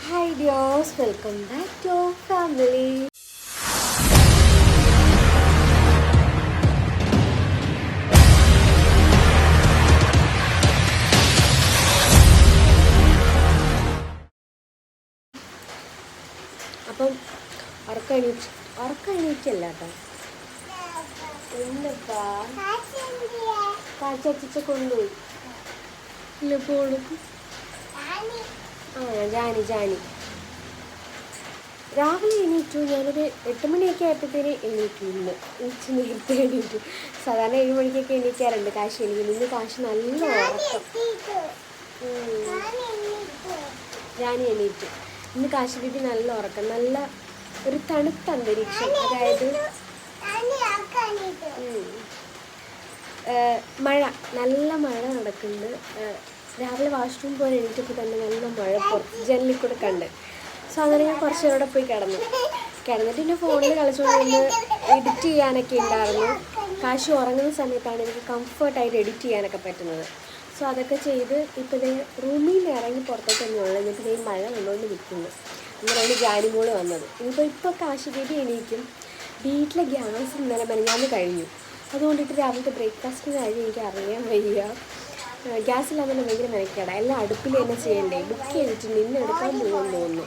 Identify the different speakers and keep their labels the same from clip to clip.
Speaker 1: Hi dears, welcome back to our family. അപ്പം ഉറക്കണീക്കല്ല കേട്ടോ. എന്നപ്പാ കാച്ചച്ച കൊണ്ടുപോയി ഇല്ല പോണു. ജാനി രാവിലെ എണീറ്റു. ഞാനൊരു 8 മണിയൊക്കെ ആയപ്പോഴത്തേന് എണീറ്റു. ഇന്ന് നേരത്തെ എണീറ്റു. സാധാരണ 7 മണിക്കൊക്കെ എണീക്കാറുണ്ട് കാശ് എണീക്കുന്നു. ഇന്ന് കാശ് നല്ല ഉറക്കം. ജാനി എണീറ്റു. ഇന്ന് കാശ് ബേബി നല്ല ഉറക്കം. നല്ല ഒരു തണുത്ത അന്തരീക്ഷം. അതായത് മഴ, നല്ല മഴ നടക്കുന്നുണ്ട്. രാവിലെ വാഷ്റൂം പോലെ എണീറ്റപ്പോൾ തന്നെ നല്ല മഴ പുറത്ത് ജനലിൽ കൂടെ കണ്ട്. സോ അങ്ങനെ ഞാൻ കുറച്ച് നേരം പോയി കിടന്നിട്ട് എൻ്റെ ഫോണിൽ കളിച്ചുകൊണ്ട് എഡിറ്റ് ചെയ്യാനൊക്കെ ഉണ്ടായിരുന്നു. കാശ് ഉറങ്ങുന്ന സമയത്താണ് എനിക്ക് കംഫർട്ടായിട്ട് എഡിറ്റ് ചെയ്യാനൊക്കെ പറ്റുന്നത്. സോ അതൊക്കെ ചെയ്ത് ഇപ്പോൾ ഇത് റൂമിൽ നിന്ന് ഇറങ്ങി പുറത്തേക്ക് തന്നെയുള്ളൂ. എന്നിട്ട് ഈ മഴ കണ്ടുകൊണ്ട് നിൽക്കുന്നു. അങ്ങനെയാണ് ജാനിമോള് വന്നത്. ഇപ്പോൾ കാശ് ബേബി എണീക്കും. വീട്ടിലെ ഗ്യാസ് ഇന്നലെ മെനഞ്ഞാന്ന് കഴിഞ്ഞു. അതുകൊണ്ടിട്ട് രാവിലത്തെ ബ്രേക്ക്ഫാസ്റ്റിന് കാര്യം എനിക്ക് അറിയാൻ വയ്യ. ഗ്യാസ് ഇല്ലാതെ തന്നെ ഭയങ്കര മെനക്കേടാ. എല്ലാം അടുപ്പിൽ തന്നെ ചെയ്യണ്ടേ. ബുക്ക് ചെയ്തിട്ടുണ്ട്. ഇന്ന് എടുക്കാൻ പോകുമെന്ന് തോന്നുന്നു.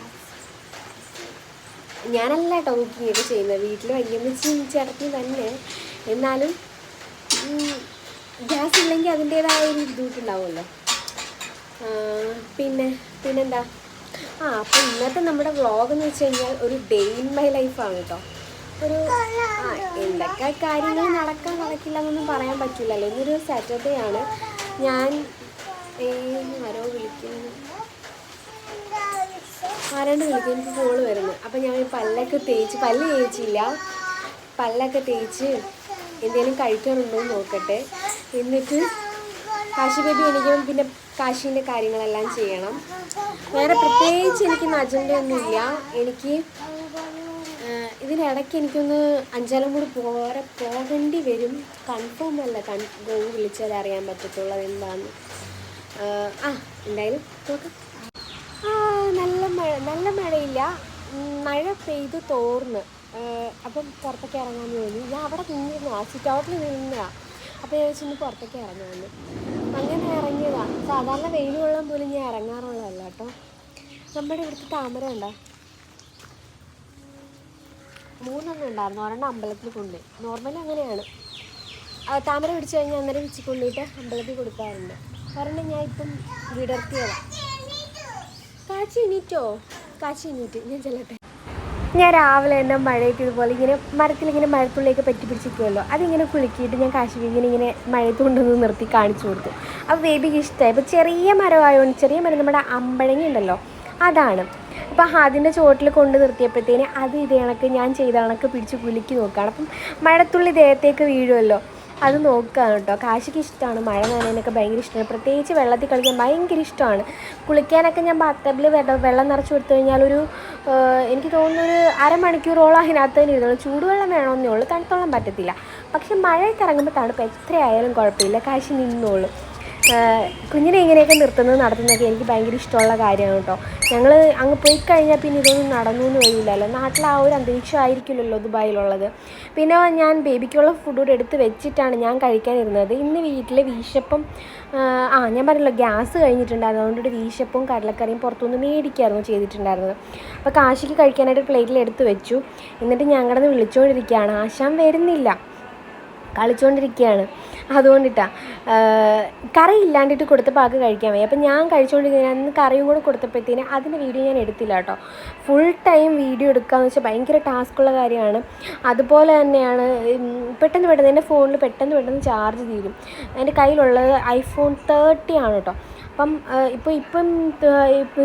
Speaker 1: ഞാനല്ല കേട്ടോ കുക്കിംഗ് ഒക്കെ ചെയ്യുന്നത്. വീട്ടിൽ വയ്യമ്മച്ചും ചേട്ടത്തിയും തന്നെ. എന്നാലും ഗ്യാസ് ഇല്ലെങ്കിൽ അതിൻ്റേതായ ഒരു ബുദ്ധിമുട്ടുണ്ടാവുമല്ലോ. പിന്നെന്താ അപ്പോൾ ഇന്നത്തെ നമ്മുടെ വ്ളോഗ് എന്ന് വെച്ച് കഴിഞ്ഞാൽ ഒരു ഡേ ഇൻ മൈ ലൈഫാണ് കേട്ടോ. ഒരു എന്തൊക്കെ കാര്യങ്ങൾ നടക്കില്ല എന്നൊന്നും പറയാൻ പറ്റില്ലല്ലോ. ഇന്നൊരു സാറ്റർഡേ ആണ്. ഞാൻ ആരോ വിളിക്കുന്നു, ആരാണ്ട് വിളിക്കും. എനിക്ക് കോള് വരുന്നു. അപ്പം ഞാൻ പല്ലൊക്കെ തേച്ചില്ല. പല്ലൊക്കെ തേച്ച് എന്തെങ്കിലും കഴിക്കാനുണ്ടോ എന്ന് നോക്കട്ടെ. എന്നിട്ട് കാശി ബേബി എണീക്കുമ്പോൾ പിന്നെ കാശീൻ്റെ കാര്യങ്ങളെല്ലാം ചെയ്യണം. വേറെ പ്രത്യേകിച്ച് എനിക്ക് അജണ്ടയൊന്നുമില്ല. എനിക്ക് ഇതിനിടയ്ക്ക് എനിക്കൊന്ന് അഞ്ചാലും കൂടി പോകേണ്ടി വരും. കൺഫേം അല്ല. ഗോവ് വിളിച്ചാൽ അറിയാൻ പറ്റത്തുള്ളത് എന്താണെന്ന്. എന്തായാലും നോക്കാം. നല്ല മഴയില്ല. മഴ പെയ്ത് തോർന്ന്. അപ്പം പുറത്തേക്ക് ഇറങ്ങാമെന്ന് തോന്നി. ഞാൻ അവിടെ നിന്നിരുന്നതാണ്, സിറ്റ് ഔട്ടിൽ നിന്നതാണ്. അപ്പോൾ ഞാൻ വെച്ചൊന്ന് പുറത്തേക്ക് ഇറങ്ങാമെന്ന്. അങ്ങനെ ഇറങ്ങിയതാണ്. സാധാരണ വെയിൽ കൊള്ളാൻ പോലും ഞാൻ ഇറങ്ങാറുള്ളതല്ല കേട്ടോ. നമ്മുടെ ഇവിടുത്തെ താമര ഉണ്ടോ? 3 ഉണ്ടായിരുന്നു. 1 അമ്പലത്തിൽ കൊണ്ടുപോയി. നോർമലി അങ്ങനെയാണ്. താമര പിടിച്ചു കഴിഞ്ഞാൽ അന്നേരം വെച്ച് കൊണ്ടുപോയിട്ട് അമ്പലത്തിൽ കൊടുക്കാറുണ്ട്. കാരണം ഞാൻ ഇപ്പം വിടർത്തിയതാണ്. കാച്ചി എണീറ്റ് ഞാൻ ചെല്ലട്ടെ. ഞാൻ രാവിലെ തന്നെ മഴയൊക്കെ ഇതുപോലെ ഇങ്ങനെ മരത്തിലിങ്ങനെ മഴത്തുള്ളിയൊക്കെ പറ്റി പിടിച്ചിരിക്കുമല്ലോ. അതിങ്ങനെ കുലുക്കിയിട്ട് ഞാൻ കാശി ഇങ്ങനെ മഴയത്ത് കൊണ്ടുവന്ന് നിർത്തി കാണിച്ചു കൊടുത്തു. അപ്പോൾ ബേബിക്ക് ഇഷ്ടമായി. ഇപ്പോൾ ചെറിയ മരം നമ്മുടെ അമ്പഴങ്ങ ഉണ്ടല്ലോ, അതാണ്. അപ്പോൾ അതിൻ്റെ ചുവട്ടിൽ കൊണ്ട് നിർത്തിയപ്പോഴത്തേന് അത് ഇത് കണക്ക് ഞാൻ ചെയ്ത കണക്ക് പിടിച്ച് കുലുക്കി നോക്കുകയാണ്. അപ്പം മഴത്തുള്ളി ദേഹത്തേക്ക് വീഴുമല്ലോ, അത് നോക്കുകയാണ് കേട്ടോ. കാശിക്ക് ഇഷ്ടമാണ് മഴ നനയാനൊക്കെ ഭയങ്കര ഇഷ്ടമാണ്. പ്രത്യേകിച്ച് വെള്ളത്തിൽ കളിക്കാൻ ഭയങ്കര ഇഷ്ടമാണ്. കുളിക്കാനൊക്കെ ഞാൻ ബാത്ടബിൽ വെള്ളം നിറച്ച് കൊടുത്തു കഴിഞ്ഞാൽ എനിക്ക് തോന്നുന്നു ഒരു അരമണിക്കൂറോളം അതിനകത്ത് തന്നെ ഇരുന്നുള്ളൂ. ചൂടുവെള്ളം വേണമെന്നേ ഉള്ളൂ, തണുത്തോളം പറ്റത്തില്ല. പക്ഷെ മഴയൊക്കെ ഇറങ്ങുമ്പോൾ തണുപ്പ് എത്രയായാലും കുഴപ്പമില്ല, കാശി നിന്നോളൂ. കുഞ്ഞിനെ ഇങ്ങനെയൊക്കെ നടത്തുന്നതൊക്കെ എനിക്ക് ഭയങ്കര ഇഷ്ടമുള്ള കാര്യമാണ് കേട്ടോ. ഞങ്ങൾ അങ്ങ് പോയി കഴിഞ്ഞാൽ പിന്നെ ഇതൊന്നും നടന്നു എന്ന് വരില്ലല്ലോ. നാട്ടിൽ ആ ഒരു അന്തരീക്ഷം ആയിരിക്കില്ലല്ലോ ദുബായിലുള്ളത്. പിന്നെ ഞാൻ ബേബിക്കുള്ള ഫുഡ് കൂടെ എടുത്ത് വെച്ചിട്ടാണ് ഞാൻ കഴിക്കാനിരുന്നത്. ഇന്ന് വീട്ടിൽ വീശപ്പം ഞാൻ പറഞ്ഞല്ലോ ഗ്യാസ് കഴിഞ്ഞിട്ടുണ്ടായിരുന്നു. അതുകൊണ്ടിട്ട് വീശപ്പവും കടലക്കറിയും പുറത്തുനിന്ന് മേടിക്കായിരുന്നു ചെയ്തിട്ടുണ്ടായിരുന്നത്. അപ്പോൾ കാശിക്ക് കഴിക്കാനായിട്ട് പ്ലേറ്റിൽ എടുത്ത് വെച്ചു. എന്നിട്ട് ഞങ്ങളത് വിളിച്ചുകൊണ്ടിരിക്കുകയാണ്. ആശാൻ വരുന്നില്ല, കളിച്ചുകൊണ്ടിരിക്കുകയാണ്. അതുകൊണ്ടിട്ടാണ് കറി ഇല്ലാണ്ടിട്ട് കൊടുത്തപ്പോൾ ആൾക്ക് കഴിക്കാൻ വയ്യ. അപ്പം ഞാൻ കഴിച്ചുകൊണ്ടിരിക്കുന്ന അന്ന് കറിയും കൂടെ കൊടുത്തപ്പോഴത്തേന് അതിൻ്റെ വീഡിയോ ഞാൻ എടുത്തില്ല കേട്ടോ. ഫുൾ ടൈം വീഡിയോ എടുക്കുകയെന്ന് വെച്ചാൽ ഭയങ്കര ടാസ്ക്കുള്ള കാര്യമാണ്. അതുപോലെ തന്നെയാണ് പെട്ടെന്ന് എൻ്റെ ഫോണിൽ പെട്ടെന്ന് ചാർജ് തീരും. എൻ്റെ കയ്യിലുള്ളത് iPhone 30 ആണ് കേട്ടോ. അപ്പം ഇപ്പം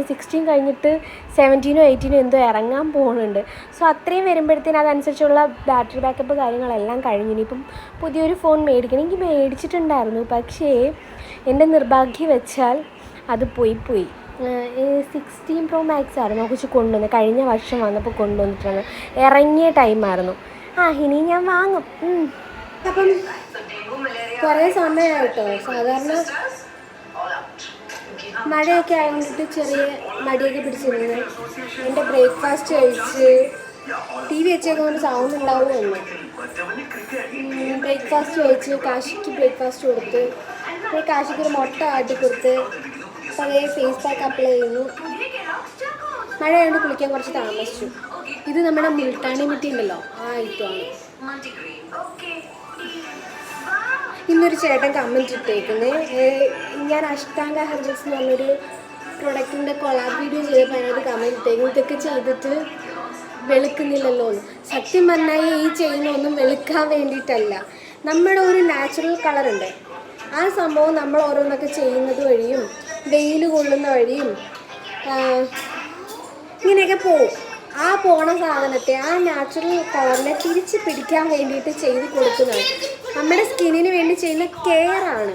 Speaker 1: 16 കഴിഞ്ഞിട്ട് 17 18 എന്തോ ഇറങ്ങാൻ പോകുന്നുണ്ട്. സോ അത്രയും വരുമ്പോഴത്തേന് അതനുസരിച്ചുള്ള ബാറ്ററി ബാക്കപ്പ് കാര്യങ്ങളെല്ലാം കഴിഞ്ഞു. ഇനിയിപ്പം പുതിയൊരു ഫോൺ മേടിക്കണം. എനിക്ക് മേടിച്ചിട്ടുണ്ടായിരുന്നു, പക്ഷേ എൻ്റെ നിർഭാഗ്യം വെച്ചാൽ അത് പോയി 16 Pro Max ആയിരുന്നു കുറച്ച് കൊണ്ടുവന്നത്. കഴിഞ്ഞ വർഷം വന്നപ്പോൾ കൊണ്ടുവന്നിട്ടാണ്, ഇറങ്ങിയ ടൈമായിരുന്നു. ഇനി ഞാൻ വാങ്ങും. അപ്പം കുറേ സമയമായിട്ടോ. സാധാരണ മഴയൊക്കെ ആയതുകൊണ്ട് ചെറിയ മടിയൊക്കെ പിടിച്ചിരുന്നത്. എൻ്റെ ബ്രേക്ക്ഫാസ്റ്റ് കഴിച്ച് ടി വി വെച്ചേക്കൊണ്ട് സൗണ്ട് ഉണ്ടാവുമെന്ന്. ബ്രേക്ക്ഫാസ്റ്റ് കഴിച്ച് കാശിക്ക് ബ്രേക്ക്ഫാസ്റ്റ് കൊടുത്ത് കാശിക്ക് ഒരു മുട്ട ആട്ടിക്കൊടുത്ത് അതേ ഫേസ് പാക്ക് അപ്ലൈ ചെയ്യുന്നു. മഴ ആയതുകൊണ്ട് കുളിക്കാൻ കുറച്ച് താമസിച്ചു. ഇത് നമ്മുടെ മുൾട്ടാണി മിട്ടി ഉണ്ടല്ലോ, ആ ഐറ്റമാണ്. ഇന്നൊരു ചേട്ടൻ കമൻറ്റ് ഇട്ടേക്കുന്നത്, ഞാൻ അഷ്ടാംഗ ഹെർബൽസ് എന്ന് പറഞ്ഞൊരു പ്രൊഡക്റ്റിൻ്റെ കൊളാബ് വീഡിയോ ചെയ്തപ്പോൾ അതിനകത്ത് കമൻറ്റ് ഇട്ടേക്കുന്നു, ഇതൊക്കെ ചെയ്തിട്ട് വെളുക്കുന്നില്ലല്ലോ എന്ന്. സത്യം പറഞ്ഞാൽ ഈ ചെയ്യുന്നൊന്നും വെളുക്കാൻ വേണ്ടിയിട്ടല്ല. നമ്മുടെ ഒരു നാച്ചുറൽ കളറുണ്ട്, ആ സംഭവം നമ്മൾ ഓരോന്നൊക്കെ ചെയ്യുന്നത് വഴിയും വെയിൽ കൊള്ളുന്ന വഴിയും ഇങ്ങനെയൊക്കെ പോവും. ആ പോണ സാധനത്തെ, ആ നാച്ചുറൽ കളറിനെ തിരിച്ച് പിടിക്കാൻ വേണ്ടിയിട്ട് ചെയ്ത് കൊടുക്കുന്നതാണ്. നമ്മുടെ സ്കിന്നിന് വേണ്ടി ചെയ്യുന്ന കെയറാണ്.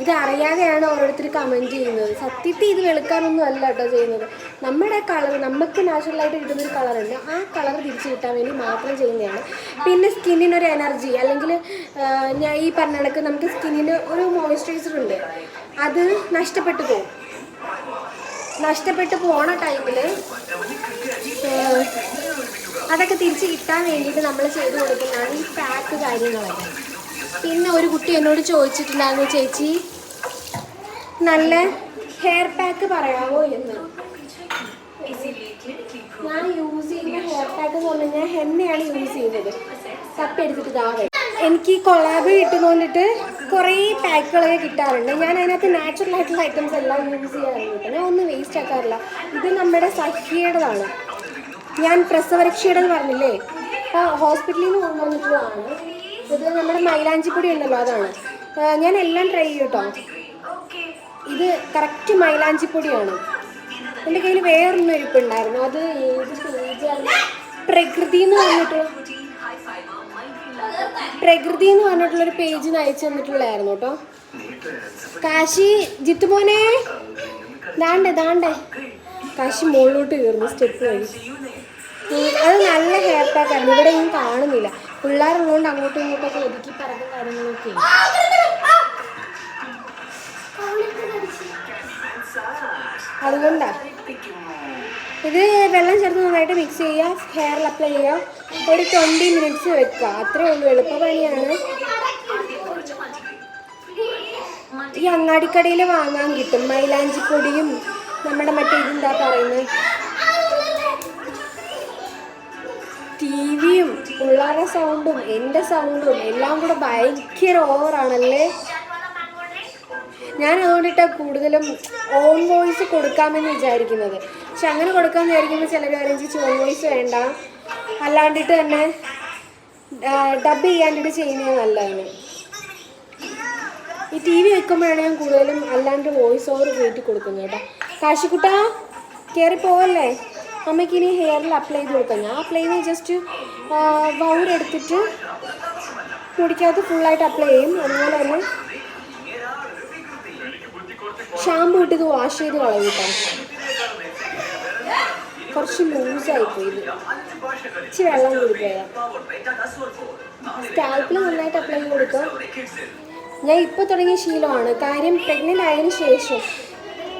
Speaker 1: ഇതറിയാതെയാണ് ഓരോരുത്തർ കമൻറ്റ് ചെയ്യുന്നത്. സത്യത്തിൽ ഇത് വെളുക്കാനൊന്നും അല്ല കേട്ടോ ചെയ്യുന്നത്. നമ്മുടെ കളർ, നമുക്ക് നാച്ചുറലായിട്ട് കിട്ടുന്നൊരു കളറുണ്ട്, ആ കളർ തിരിച്ച് കിട്ടാൻ വേണ്ടി മാത്രം ചെയ്യുന്നതാണ്. പിന്നെ സ്കിന്നിനൊരു എനർജി, അല്ലെങ്കിൽ ഞാൻ ഈ പറഞ്ഞ കണക്ക് നമുക്ക് സ്കിന്നിന് ഒരു മോയ്സ്ചറൈസർ ഉണ്ട്, അത് നഷ്ടപ്പെട്ടു പോണ ടൈമിൽ അതൊക്കെ തിരിച്ച് കിട്ടാൻ വേണ്ടിയിട്ട് നമ്മൾ ചെയ്ത് കൊടുക്കുന്നതാണ് ഈ പാക്ക് കാര്യങ്ങളൊക്കെ. പിന്നെ ഒരു കുട്ടി എന്നോട് ചോദിച്ചിട്ടുണ്ടായിരുന്നു, ചേച്ചി നല്ല ഹെയർ പാക്ക് പറയാമോ എന്ന്. ഞാൻ യൂസ് ചെയ്യുന്ന ഹെയർ പാക്ക് എന്ന് പറഞ്ഞു കഴിഞ്ഞാൽ ഹെന്നയാണ് യൂസ് ചെയ്യുന്നത്. തപ്പി എടുത്തിട്ട് ഇതാവേ. എനിക്ക് കൊളാബ് കിട്ടുന്നോണ്ടിട്ട് കുറേ പാക്കുകളൊക്കെ കിട്ടാറുണ്ട്. ഞാൻ അതിനകത്ത് നാച്ചുറൽ ആയിട്ടുള്ള ഐറ്റംസ് എല്ലാം യൂസ് ചെയ്യാറുണ്ട്. ഞാൻ ഒന്നും വേസ്റ്റ് ആക്കാറില്ല. ഇത് നമ്മുടെ സഖിയുടേതാണ്. ഞാൻ പ്രസവരക്ഷയുടെന്ന് പറഞ്ഞില്ലേ, അപ്പോൾ ഹോസ്പിറ്റലിൽ നിന്ന് കൊണ്ടുവന്നിട്ടുള്ളതാണ്. ഇത് നമ്മുടെ മൈലാഞ്ചിപ്പൊടി ഉണ്ടല്ലോ, അതാണ്. ഞാൻ എല്ലാം ട്രൈ ചെയ്യും കേട്ടോ. ഇത് കറക്റ്റ് മൈലാഞ്ചിപ്പൊടിയാണ്. എൻ്റെ കയ്യിൽ വേറൊന്നും ഇരിപ്പുണ്ടായിരുന്നു, അത് ഏത് പേജാണ്, പ്രകൃതി എന്ന് പറഞ്ഞിട്ടുള്ളൊരു പേജ് അയച്ചു തന്നിട്ടുള്ളതായിരുന്നു കേട്ടോ. കാശി ജിത്തുമോനെ ദാണ്ടേ കാശി മുകളിലോട്ട് കയറുന്നു സ്റ്റെപ്പ് വഴി. അത് നല്ല ഹെയർ പാക്ക് ആയിരുന്നു. ഇവിടെ ഒന്നും കാണുന്നില്ല, പിള്ളേരുള്ളതുകൊണ്ട് അങ്ങോട്ടും ഇങ്ങോട്ടൊക്കെ ഒതുക്കി പറയുന്ന കാര്യങ്ങളൊക്കെ. അതുകൊണ്ടാണ് ഇത് വെള്ളം ചേർത്ത് നന്നായിട്ട് മിക്സ് ചെയ്യുക, ഹെയറിൽ അപ്ലൈ ചെയ്യുക, ഒരു 20 മിനിറ്റ്സ് വെക്കുക. അത്രേ ഉള്ളൂ, എളുപ്പ പണിയാണ്. ഈ അങ്ങാടിക്കടയിൽ വാങ്ങാൻ കിട്ടും മൈലാഞ്ചിപ്പൊടിയും നമ്മുടെ മറ്റേ ഇതെന്താ പറയുന്നത്, ടിവിയും പിള്ളേരുടെ സൗണ്ടും എൻ്റെ സൗണ്ടും എല്ലാം കൂടെ ഭയങ്കര ഓവറാണല്ലേ. ഞാൻ അതുകൊണ്ടിട്ടാണ് കൂടുതലും ഓൺ വോയിസ് കൊടുക്കാമെന്ന് വിചാരിക്കുന്നത്. പക്ഷെ അങ്ങനെ കൊടുക്കാമെന്ന് വിചാരിക്കുമ്പോൾ ചിലർ ആരെങ്കിലും ഓൺ വോയിസ് വേണ്ട, അല്ലാണ്ടിട്ട് തന്നെ ഡബ് ചെയ്യാണ്ടിട്ട് ചെയ്യുന്നത് നല്ലതാണ്. ഈ ടി വി വെക്കുമ്പോഴാണ് ഞാൻ കൂടുതലും അല്ലാണ്ട് വോയിസ് ഓവർ കയറ്റി കൊടുക്കുന്നത് കേട്ടോ. കാശിക്കുട്ടാ കയറി പോവല്ലേ, അമ്മയ്ക്ക് ഇനി ഹെയറിൽ അപ്ലൈ ചെയ്ത് കൊടുക്കാം. ഞാൻ അപ്ലൈ ചെയ്ത് ജസ്റ്റ് വൗരെടുത്തിട്ട് മുടിക്കകത്ത് ഫുള്ളായിട്ട് അപ്ലൈ ചെയ്യും. അതുപോലെ തന്നെ ഷാമ്പൂ ഇട്ട് ഇത് വാഷ് ചെയ്ത് കളയും കേട്ടോ. കുറച്ച് ലൂസായിപ്പോയി, ഇത് ഇച്ചിരി വെള്ളം കുടിക്കുക. സ്കാൽപ്പിൽ നന്നായിട്ട് അപ്ലൈ ചെയ്ത് കൊടുക്കുക. ഞാൻ ഇപ്പോൾ തുടങ്ങിയ ശീലമാണ്. കാര്യം പ്രഗ്നൻ്റ് ആയതിനു ശേഷം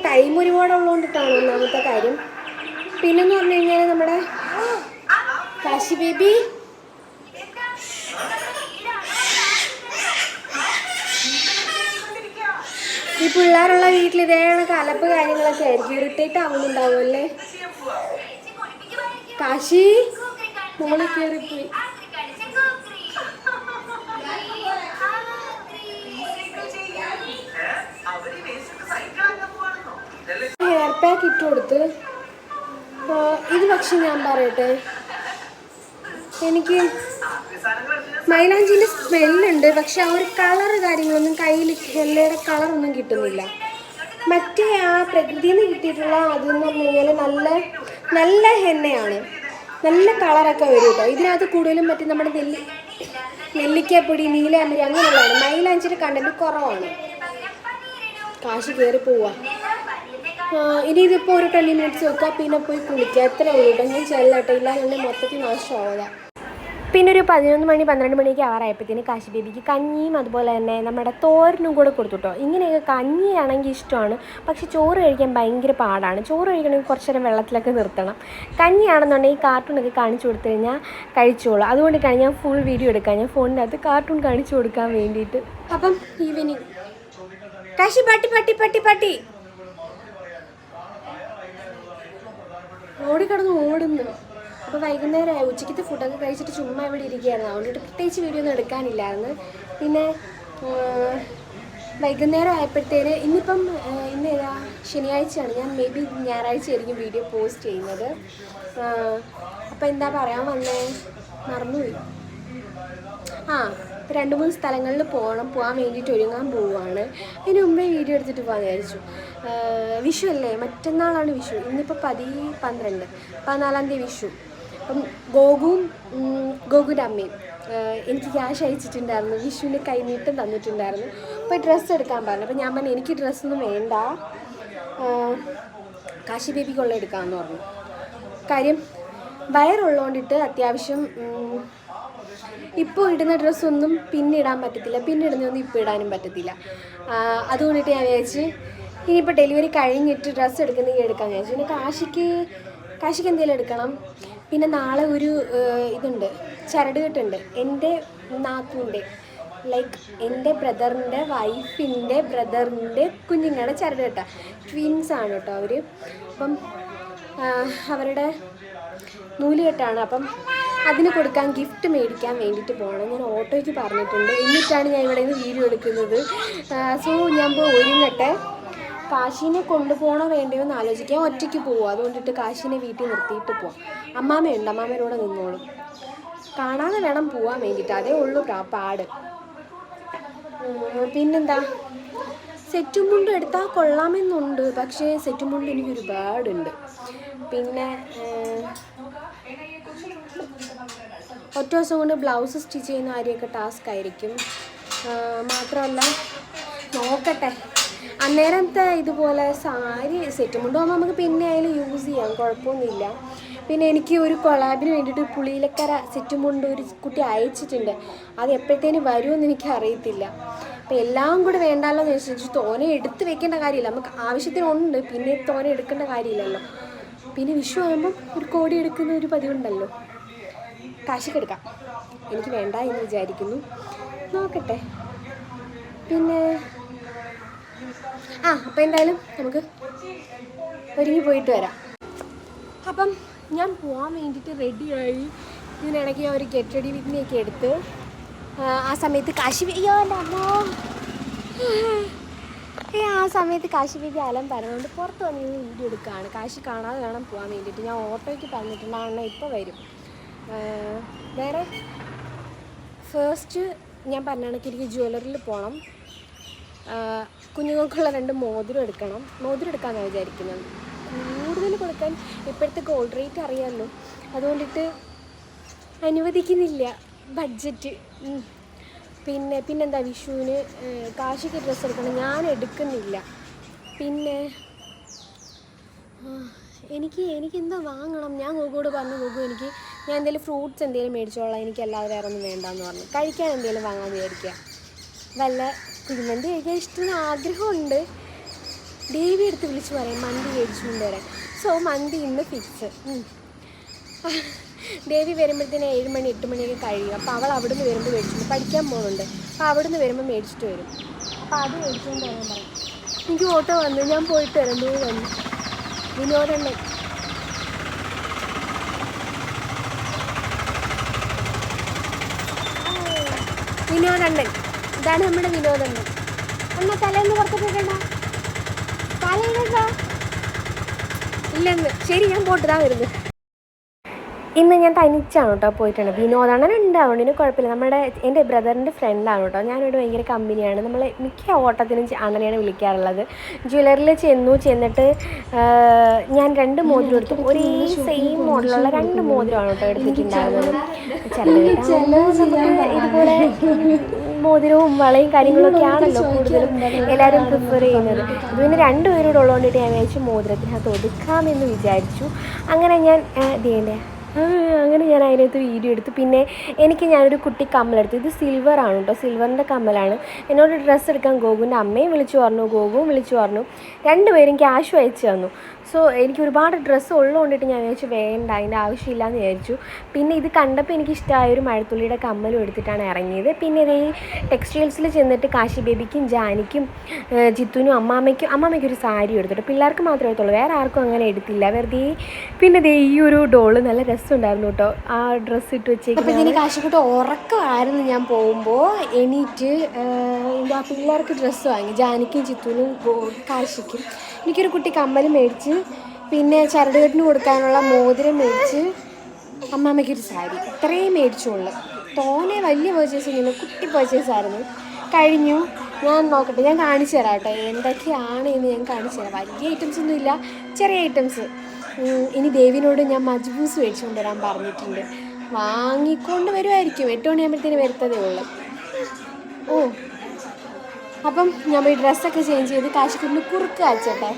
Speaker 1: ടൈം ഒരുപാടുള്ളതുകൊണ്ടിട്ടാണ് ഒന്നാമത്തെ കാര്യം. പിന്നെന്ന് പറഞ്ഞു കഴിഞ്ഞാൽ നമ്മുടെ കാശി ബേബി ഈ പിള്ളേരുള്ള വീട്ടിൽ ഇതേ കലപ്പ് കാര്യങ്ങളൊക്കെ ആയിരിക്കും, ഇറിറ്റേറ്റ് ആവുന്നുണ്ടാവുമല്ലേ. കാശി മോളിൽ കയറിപ്പോയി. ഹെയർ പാക്ക് ഇട്ട് കൊടുത്ത് ഇത്. പക്ഷെ ഞാൻ പറയട്ടെ, എനിക്ക് മൈലാഞ്ചിൻ്റെ സ്മെല്ലുണ്ട്, പക്ഷെ ആ ഒരു കളറ് കാര്യങ്ങളൊന്നും കയ്യിൽ ഹെല്ലയുടെ കളറൊന്നും കിട്ടുന്നില്ല. മറ്റേ ആ പ്രകൃതിയിൽ നിന്ന് കിട്ടിയിട്ടുള്ള അതെന്ന് പറഞ്ഞു കഴിഞ്ഞാൽ നല്ല ഹെന്നയാണ്, നല്ല കളറൊക്കെ വരും കേട്ടോ. ഇതിനകത്ത് കൂടുതലും മറ്റേ നമ്മുടെ നെല്ലിക്കാപ്പൊടി, നീലാമ്പരി അങ്ങനെയുള്ളതാണ്. മൈലാഞ്ചിയുടെ കണ്ടന്റ് കുറവാണ്. കാശ് കയറി പോവാ. ഇനി ഇതിപ്പോൾ ഒരു 20 മിനിറ്റ്സ് വെക്കുക, പിന്നെ പോയി കുളിക്കുക. എത്ര ഉള്ളൂ കേട്ടോ. ഞാൻ ചെല്ലട്ടെ, ഇല്ല എന്നെ മൊത്തത്തിൽ നാശമാവുക. പിന്നെ ഒരു 11 മണി 12 മണിയൊക്കെ ആറായപ്പോഴത്തേന് കാശി ബേബിക്ക് കഞ്ഞിയും അതുപോലെ തന്നെ നമ്മുടെ തോരനും കൂടെ കൊടുത്തു കേട്ടോ. ഇങ്ങനെയൊക്കെ കഞ്ഞിയാണെങ്കിൽ ഇഷ്ടമാണ്, പക്ഷെ ചോറ് കഴിക്കാൻ ഭയങ്കര പാടാണ്. ചോറ് കഴിക്കണമെങ്കിൽ കുറച്ച് നേരം വെള്ളത്തിലൊക്കെ നിർത്തണം. കഞ്ഞിയാണെന്നുണ്ടെങ്കിൽ കാർട്ടൂണൊക്കെ കാണിച്ചു കൊടുത്തു കഴിഞ്ഞാൽ കഴിച്ചോളൂ. അതുകൊണ്ടിട്ടാണ് ഞാൻ ഫുൾ വീഡിയോ എടുക്കാൻ, ഞാൻ ഫോണിനകത്ത് കാർട്ടൂൺ കാണിച്ചു കൊടുക്കാൻ വേണ്ടിയിട്ട്. അപ്പം ഈവനിങ് കാശി പട്ടി പട്ടി പട്ടി പട്ടി ഓടിക്കിടന്ന് ഓടുന്നു. അപ്പോൾ വൈകുന്നേരമായി, ഉച്ചയ്ക്കത്തെ ഫുഡൊക്കെ കഴിച്ചിട്ട് ചുമ്മാ ഇവിടെ ഇരിക്കുകയായിരുന്നു. അതുകൊണ്ടിട്ട് പ്രത്യേകിച്ച് വീഡിയോ ഒന്നും എടുക്കാനില്ലായിരുന്നു. പിന്നെ വൈകുന്നേരം ആയപ്പോഴത്തേന് ഇന്നിപ്പം ഇന്ന് ഏതാ ശനിയാഴ്ചയാണ്, ഞാൻ മേ ബി ഞായറാഴ്ച ആയിരിക്കും വീഡിയോ പോസ്റ്റ് ചെയ്യുന്നത്. അപ്പോൾ എന്താ പറയാൻ വന്നേ, മറന്നുപോയി. 2-3 സ്ഥലങ്ങളിൽ പോകാൻ വേണ്ടിയിട്ട് ഒരുങ്ങാൻ പോവുകയാണ്. അതിന് മുമ്പേ വീഡിയോ എടുത്തിട്ട് പോകാൻ വിചാരിച്ചു. വിഷു അല്ലേ, മറ്റന്നാളാണ് വിഷു. ഇന്നിപ്പോൾ 14-ആം തീയതി വിഷു. അപ്പം ഗോകുൻ്റെ അമ്മയും എനിക്ക് ക്യാഷ് അയച്ചിട്ടുണ്ടായിരുന്നു, വിഷുവിന് കൈനീട്ടം തന്നിട്ടുണ്ടായിരുന്നു. അപ്പോൾ ഡ്രസ്സ് എടുക്കാൻ പറഞ്ഞു. അപ്പോൾ ഞാൻ പറഞ്ഞു എനിക്ക് ഡ്രസ്സൊന്നും വേണ്ട, കാശി ബേബിക്കുള്ള എടുക്കാമെന്ന് പറഞ്ഞു. കാര്യം വയറുള്ളതുകൊണ്ടിട്ട് അത്യാവശ്യം ഇപ്പോൾ ഇടുന്ന ഡ്രസ്സൊന്നും പിന്നെ ഇടാൻ പറ്റത്തില്ല, പിന്നെ ഇടുന്നതൊന്നും ഇപ്പോൾ ഇടാനും പറ്റത്തില്ല. അതുകൊണ്ടിട്ട് ഞാൻ വിചാരിച്ച് ഇനിയിപ്പോൾ ഡെലിവറി കഴിഞ്ഞിട്ട് ഡ്രസ്സ് എടുക്കുന്നെങ്കിൽ എടുക്കാമെന്ന് വിചാരിച്ചു. പിന്നെ കാശിക്ക് എന്തെങ്കിലും എടുക്കണം. പിന്നെ നാളെ ഒരു ഇതുണ്ട്, ചരടുകെട്ടുണ്ട്. എൻ്റെ നാത്തൂൻ്റെ ലൈക്ക് എൻ്റെ ബ്രദറിൻ്റെ വൈഫിൻ്റെ ബ്രദറിൻ്റെ കുഞ്ഞുങ്ങളുടെ ചരടുകെട്ട ട്വിൻസാണ് കേട്ടോ അവർ. അപ്പം അവരുടെ നൂലുകെട്ടാണ്. അപ്പം അതിന് കൊടുക്കാൻ ഗിഫ്റ്റ് മേടിക്കാൻ വേണ്ടിയിട്ട് പോകണം. ഞാൻ ഓട്ടോയ്ക്ക് പറഞ്ഞിട്ടുണ്ട്, എന്നിട്ടാണ് ഞാൻ ഇവിടെ നിന്ന് വീഡിയോ എടുക്കുന്നത്. സോ ഞാൻ ഒരുങ്ങട്ടെ. കാശിനെ കൊണ്ടുപോകണോ വേണ്ടയോ എന്ന് ആലോചിക്കാൻ, ഒറ്റയ്ക്ക് പോവുക. അതുകൊണ്ടിട്ട് കാശിനെ വീട്ടിൽ നിർത്തിയിട്ട് പോവാം. അമ്മാമ്മയുണ്ട്, അമ്മാമ്മയോടെ നിന്നോളും. കാണാതെ വേണം പോകാൻ വേണ്ടിയിട്ട്, അതേ ഉള്ളൂ പാട്. പിന്നെന്താ, സെറ്റും മുണ്ടും എടുത്താൽ കൊള്ളാമെന്നുണ്ട്, പക്ഷേ സെറ്റും മുണ്ട് എനിക്ക് ഒരുപാടുണ്ട്. പിന്നെ ഒറ്റ ദിവസം കൊണ്ട് ബ്ലൗസ് സ്റ്റിച്ച് ചെയ്യുന്ന കാര്യമൊക്കെ ടാസ്ക് ആയിരിക്കും. മാത്രമല്ല നോക്കട്ടെ, അന്നേരത്തെ ഇതുപോലെ സാരി സെറ്റ് മുണ്ടാകുമ്പോൾ നമുക്ക് പിന്നെ ആയാലും യൂസ് ചെയ്യാം, കുഴപ്പമൊന്നുമില്ല. പിന്നെ എനിക്ക് ഒരു കൊളാബിന് വേണ്ടിയിട്ട് പുളിയിലക്കര സെറ്റ് മുണ്ട് ഒരു കുട്ടി അയച്ചിട്ടുണ്ട്. അത് എപ്പോഴത്തേനും വരുമെന്ന് എനിക്ക് അറിയത്തില്ല. അപ്പോൾ എല്ലാം കൂടെ വേണ്ടാലോ എന്ന് വെച്ചിട്ട് തോനെ എടുത്ത് വെക്കേണ്ട കാര്യമില്ല, നമുക്ക് ആവശ്യത്തിനുണ്ട്, പിന്നെ തോനെ എടുക്കേണ്ട കാര്യമില്ലല്ലോ. പിന്നെ വിഷു ആകുമ്പം ഒരു കോടി എടുക്കുന്ന ഒരു പതിവുണ്ടല്ലോ, കാശിക്കെടുക്കാം. എനിക്ക് വേണ്ട എന്ന് വിചാരിക്കുന്നു, നോക്കട്ടെ. പിന്നെ അപ്പോൾ എന്തായാലും നമുക്ക് ഒരുങ്ങി പോയിട്ട് വരാം. അപ്പം ഞാൻ പോകാൻ വേണ്ടിയിട്ട് റെഡിയായി. ഇതിനിടയ്ക്ക് ഞാൻ ഒരു ഗെറ്റ് റെഡി വിത്ത് മീ ഒക്കെ എടുത്ത് ആ സമയത്ത് കാശി ബേബി അലം പറഞ്ഞുകൊണ്ട് പുറത്ത് വന്ന് വീഡിയോ എടുക്കുകയാണ്. കാശി കാണാതെ വേണം പോകാൻ വേണ്ടിയിട്ട്. ഞാൻ ഓട്ടോയ്ക്ക് പറഞ്ഞിട്ടുണ്ടാകണം, ഇപ്പോൾ വരും. വേറെ ഫസ്റ്റ് ഞാൻ പറഞ്ഞ കണക്ക് എനിക്ക് ജ്വല്ലറിയിൽ പോകണം. കുഞ്ഞുങ്ങൾക്കുള്ള 2 മോതിരം എടുക്കണം. മോതിരം എടുക്കാമെന്നാണ് വിചാരിക്കുന്നത്. കൂടുതൽ കൊടുക്കാൻ ഇപ്പോഴത്തെ ഗോൾഡ് റേറ്റ് അറിയാമല്ലോ, അതുകൊണ്ടിട്ട് അനുവദിക്കുന്നില്ല ബഡ്ജറ്റ്. പിന്നെന്താ, വിഷുവിന് കാശിക്ക് ഡ്രസ്സ് എടുക്കണം, ഞാൻ എടുക്കുന്നില്ല. പിന്നെ എനിക്കെന്താ വാങ്ങണം. ഞാൻ ഗോകുവോട് പറഞ്ഞു, ഗോകു ഞാൻ എന്തെങ്കിലും ഫ്രൂട്ട്സ് എന്തെങ്കിലും മേടിച്ചോളാം, എനിക്കല്ലാതെ വേറെ ഒന്നും വേണ്ടെന്ന് പറഞ്ഞു. കഴിക്കാൻ എന്തെങ്കിലും വാങ്ങാമെന്ന് വിചാരിക്കുക. വല്ല കുഴിമന്തി കഴിക്കാൻ ഇഷ്ടമെന്ന് ആഗ്രഹമുണ്ട്. ദേവി എടുത്ത് വിളിച്ച് പറയും മന്തി മേടിച്ചുകൊണ്ട് വരാൻ. സോ മന്തി ഇന്ന് ഫിക്സ്. ദേവി വരുമ്പോഴത്തേന് 7 മണി 8 മണിയൊക്കെ കഴിയും. അപ്പോൾ അവൾ അവിടുന്ന് വരുമ്പോൾ മേടിച്ചിട്ട് പഠിക്കാൻ പോകുന്നുണ്ട്. അപ്പോൾ അവിടുന്ന് വരുമ്പോൾ മേടിച്ചിട്ട് വരും. അപ്പോൾ അത് മേടിച്ചുകൊണ്ട് വരാൻ പറയും. എനിക്ക് ഓട്ടോ വന്നു, ഞാൻ പോയിട്ട് വരാം. വന്നു വിനോദണ്ണൻ. വിനോദണ്ണൻ, ഇതാണ് നമ്മുടെ വിനോദണ്ണൻ. അണ്ണ തലേന്ന് പുറത്തിട്ടേക്കണ്ട, തലേന്ന് ഇല്ലെന്ന്. ശരി, ഞാൻ പോട്ട് വരുന്നത്. ഇന്ന് ഞാൻ തനിച്ചാണ് കേട്ടോ പോയിട്ടുണ്ട്. വിനോദണ്ണനുണ്ട്, അതുകൊണ്ടിന് കുഴപ്പമില്ല. എൻ്റെ ബ്രദറിൻ്റെ ഫ്രണ്ടാണ് കേട്ടോ. ഞാനിവിടെ ഭയങ്കര കമ്പനിയാണ്. നമ്മൾ മിക്ക ഓട്ടത്തിനും അണ്ണനെയാണ് വിളിക്കാറുള്ളത്. ജ്വല്ലറിയിൽ ചെന്നിട്ട് ഞാൻ 2 മോതിരം എടുത്തു. ഒരേ സെയിം മോഡലുള്ള 2 മോതിരമാണ് കേട്ടോ എടുത്തിട്ടുണ്ടായിരുന്നത്. ഇതുപോലെ മോതിരവും വളയും കാര്യങ്ങളൊക്കെ ആണല്ലോ കൂടുതലും എല്ലാവരും പ്രിഫർ ചെയ്യുന്നത്. അത് പിന്നെ 2 പേരോട് ഉള്ളതുകൊണ്ടിട്ട് ഞാൻ വിചാരിച്ചു മോതിരത്തിനകത്ത് ഒതുക്കാമെന്ന് വിചാരിച്ചു. അങ്ങനെ ഞാൻ അങ്ങനെ ഞാൻ അതിനകത്ത് വീഡിയോ എടുത്തു. പിന്നെ ഞാനൊരു കുട്ടി കമ്മലെടുത്തു. ഇത് സിൽവറാണ് കേട്ടോ, സിൽവറിൻ്റെ കമ്മലാണ്. എന്നോട് ഡ്രസ്സ് എടുക്കാൻ ഗോകുവിൻ്റെ അമ്മയും വിളിച്ചു പറഞ്ഞു, ഗോകുവും വിളിച്ചു പറഞ്ഞു. രണ്ടുപേരും ക്യാഷ് അയച്ചു തന്നു. സോ എനിക്ക് ഒരുപാട് ഡ്രസ്സ് ഉള്ളതുകൊണ്ടിട്ട് ഞാൻ വിചാരിച്ചു വേണ്ട, അതിൻ്റെ ആവശ്യമില്ലയെന്ന് വിചാരിച്ചു. പിന്നെ ഇത് കണ്ടപ്പോൾ എനിക്കിഷ്ടമായ ഒരു മഴത്തുള്ളിയുടെ കമ്മലും എടുത്തിട്ടാണ് ഇറങ്ങിയത്. പിന്നെ ഇത് ഈ ടെക്സ്റ്റൈൽസിൽ ചെന്നിട്ട് കാശി ബേബിക്കും ജാനിക്കും ജിത്തുനും അമ്മാമ്മയ്ക്കും ഒരു സാരി എടുത്തിട്ട്, പിള്ളേർക്ക് മാത്രമേ എടുത്തുള്ളൂ, വേറെ ആർക്കും അങ്ങനെ എടുത്തില്ല വെറുതെ. പിന്നെ ദേ ഈ ഒരു ഡോള് നല്ല രസമുണ്ടായിരുന്നു കേട്ടോ, ആ ഡ്രസ്സ് ഇട്ട് വെച്ചേക്കും. അപ്പോൾ ഇതിന് കാശിക്കൂട്ട് ഉറക്കമായിരുന്നു. ഞാൻ പോകുമ്പോൾ എണീറ്റ് എന്താ പിള്ളേർക്ക് ഡ്രസ്സ് വാങ്ങി, ജാനിക്കും ജിത്തുനും കാശിക്കും. എനിക്കൊരു കുട്ടി കമ്മൽ മേടിച്ച്, പിന്നെ ചരടുകെട്ടിന് കൊടുക്കാനുള്ള മോതിരം മേടിച്ച്, അമ്മാമ്മയ്ക്കൊരു സാരി, ഇത്രയും മേടിച്ചുള്ളൂ. തോനെ വലിയ പർച്ചേസ് ഇങ്ങനെ കുട്ടി പർച്ചേസായിരുന്നു. കഴിഞ്ഞു. ഞാൻ നോക്കട്ടെ, ഞാൻ കാണിച്ചു തരാം കേട്ടോ എന്തൊക്കെയാണ് എന്ന് ഞാൻ കാണിച്ചു തരാം. വലിയ ഐറ്റംസ് ഒന്നുമില്ല, ചെറിയ ഐറ്റംസ്. ഇനി ദേവിനോട് ഞാൻ മജ്ബൂസ് മേടിച്ചുകൊണ്ട് വരാൻ പറഞ്ഞിട്ടുണ്ട്. വാങ്ങിക്കൊണ്ട് വരുമായിരിക്കും, 8 മണിയാകുമ്പോഴത്തേന് വരുത്തതേ ഉള്ളൂ. അപ്പം ഞാൻ പോയി ഡ്രസ്സൊക്കെ ചേഞ്ച് ചെയ്ത് കാശിക്കൊണ്ട് കുറുക്ക് കാച്ചട്ടെ.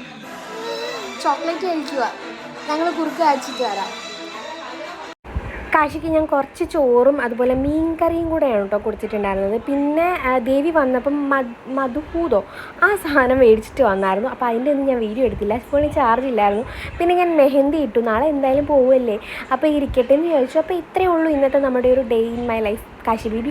Speaker 1: ചോക്ലേറ്റ് കഴിക്കുക, ഞങ്ങൾ കുറുക്ക് കാച്ചിട്ട് വരാം. കാശിക്ക് ഞാൻ കുറച്ച് ചോറും അതുപോലെ മീൻ കറിയും കൂടെയാണ് കേട്ടോ കൊടുത്തിട്ടുണ്ടായിരുന്നത്. പിന്നെ ദേവി വന്നപ്പം മധുഹൂതോ ആ സാധനം മേടിച്ചിട്ട് വന്നായിരുന്നു. അപ്പോൾ അതിൻ്റെ ഒന്നും ഞാൻ വീഡിയോ എടുത്തില്ല, ഫോണിൽ ചാർജ് ഇല്ലായിരുന്നു. പിന്നെ ഞാൻ മെഹന്തി ഇട്ടു, നാളെ എന്തായാലും പോവുമല്ലേ, അപ്പോൾ ഇരിക്കട്ടെ എന്ന് ചോദിച്ചു. അപ്പോൾ ഇത്രയേ ഉള്ളൂ ഇന്നത്തെ നമ്മുടെ ഒരു day in my life. Kashi baby